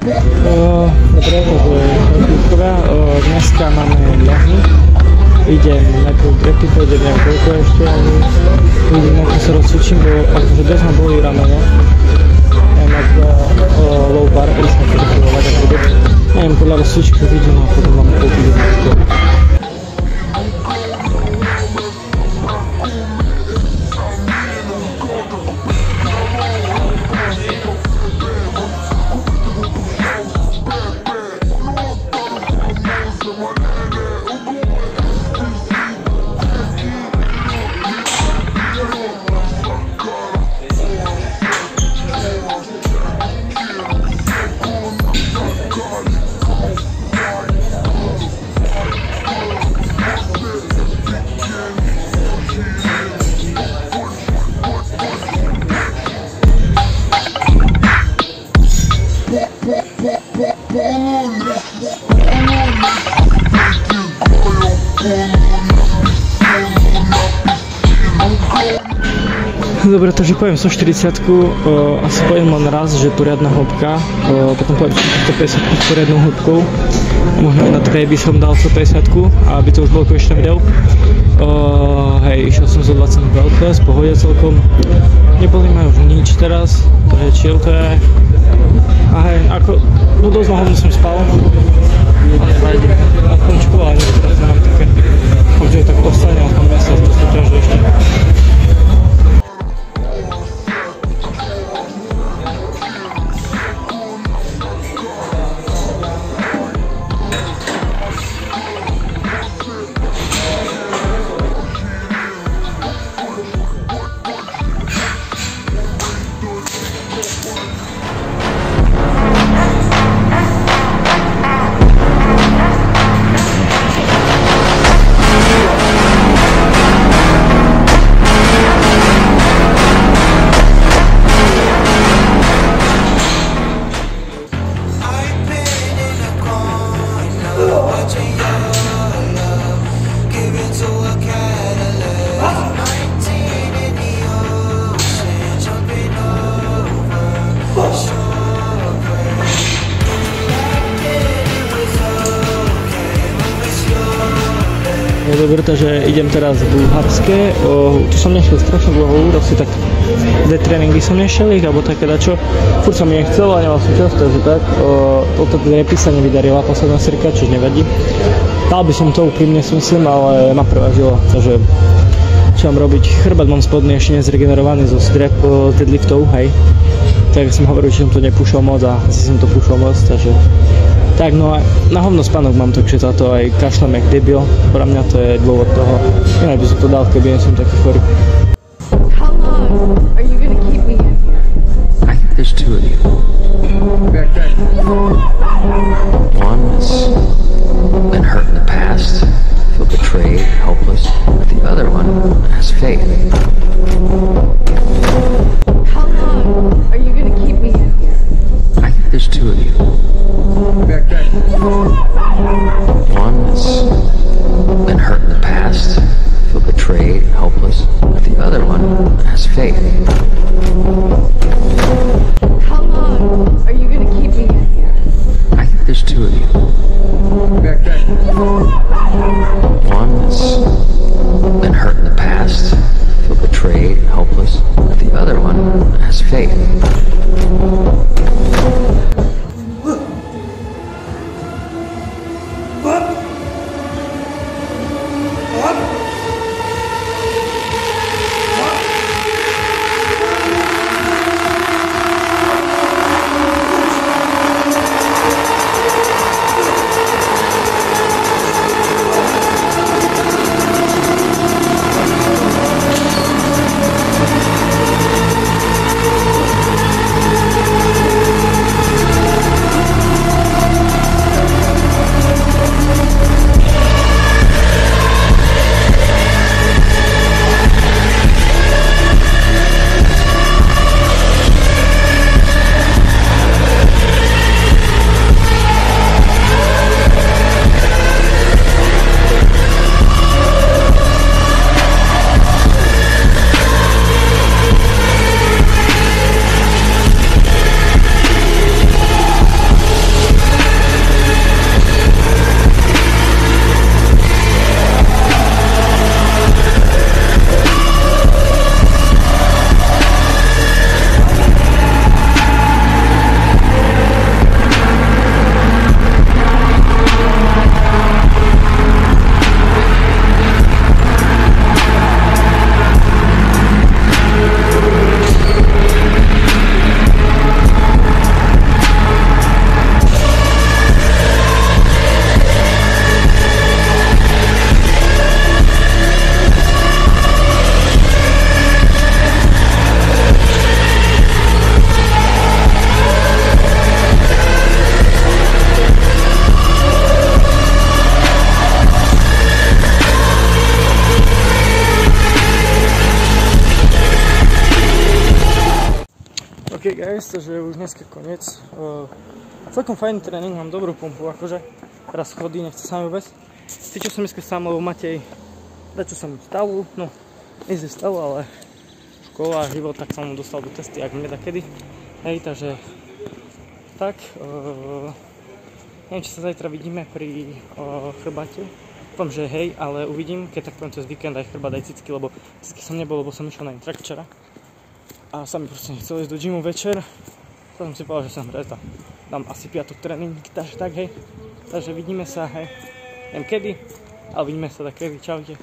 Dobre, takže dneska máme ľahny. Idem najprv grepy, pôjdem neviem koľko ešte, ale uvidím ako sa rozcvičím, bo akože dosť ma bolí rameno. Ja mám low bar, keď sa preferovať a podobne. Neviem, podľa rozcvičky uvidím a potom vám poviem. Dobre, takže poviem 140, asi poviem len raz, že poriadna hĺbka, potom poviem 150 s poriadnou hĺbkou, možno na trej by som dal 150, aby to už bolo konečné video. Hej, išiel som zo 20 veľkles, pohode celkom, neboli ma už nič teraz, takže chill to je. A hej, ako, dosť nahodne som spal, ale zajde na končku, ale teraz mám také, že tak ostane na tom mesiac, to sa ťaží ešte. Dobre, takže idem teraz v Bulharské, tu som nešiel strašne dlho, asi tak 2 tréningy som nešiel ich, alebo také dačo. Furt som mi nechcel a nemal som čas, takže tak. Toto repy sa nevydarila posledná sérka, čiže nevadí. Dal by som to úprimne si myslím, ale ma prevážilo, takže čo mám robiť? Chrbát mám spodný ešte nezregenerovaný zo deadliftov, hej. Tak som hovoril, že som to nepúšal moc a asi som to púšal moc, takže tak, no a na hovno spánok mám, takže za to aj kašlem jak debil. Podľa mňa to je dôvod toho. Inak by som to dal, keby nie som taký chorý. How long are you gonna keep me in here? I think there's two of you. One has been hurt in the past, feel betrayed, helpless. The other one has faith. How long are you gonna keep me in here? I think there's two of you. One has been hurt in the past, feel betrayed, helpless. The guys, takže už dneska koniec. Celkom fajný tréning, mám dobrú pumpu, akože teraz schody, nechce sa mi vôbec. Cítil som dneska sám, lebo Matej, dačo som stavu, no nie z stavu, ale škola, život, tak som mu dostal do testy, ak mne takedy. Hej, takže tak, neviem, či sa zajtra vidíme pri chrbate. Dúfam, že hej, ale uvidím, keď tak poviem cez víkend aj chrbát, aj cicky, lebo cicky som nebol, lebo som išiel na intrak včera. A sa mi proste nechcel ísť do gymu večer. Tak som si povedal, že som rezda. Dám asi piatok tréning, takže tak hej. Takže vidíme sa, hej. Neviem kedy, ale vidíme sa tak kedy. Čaute.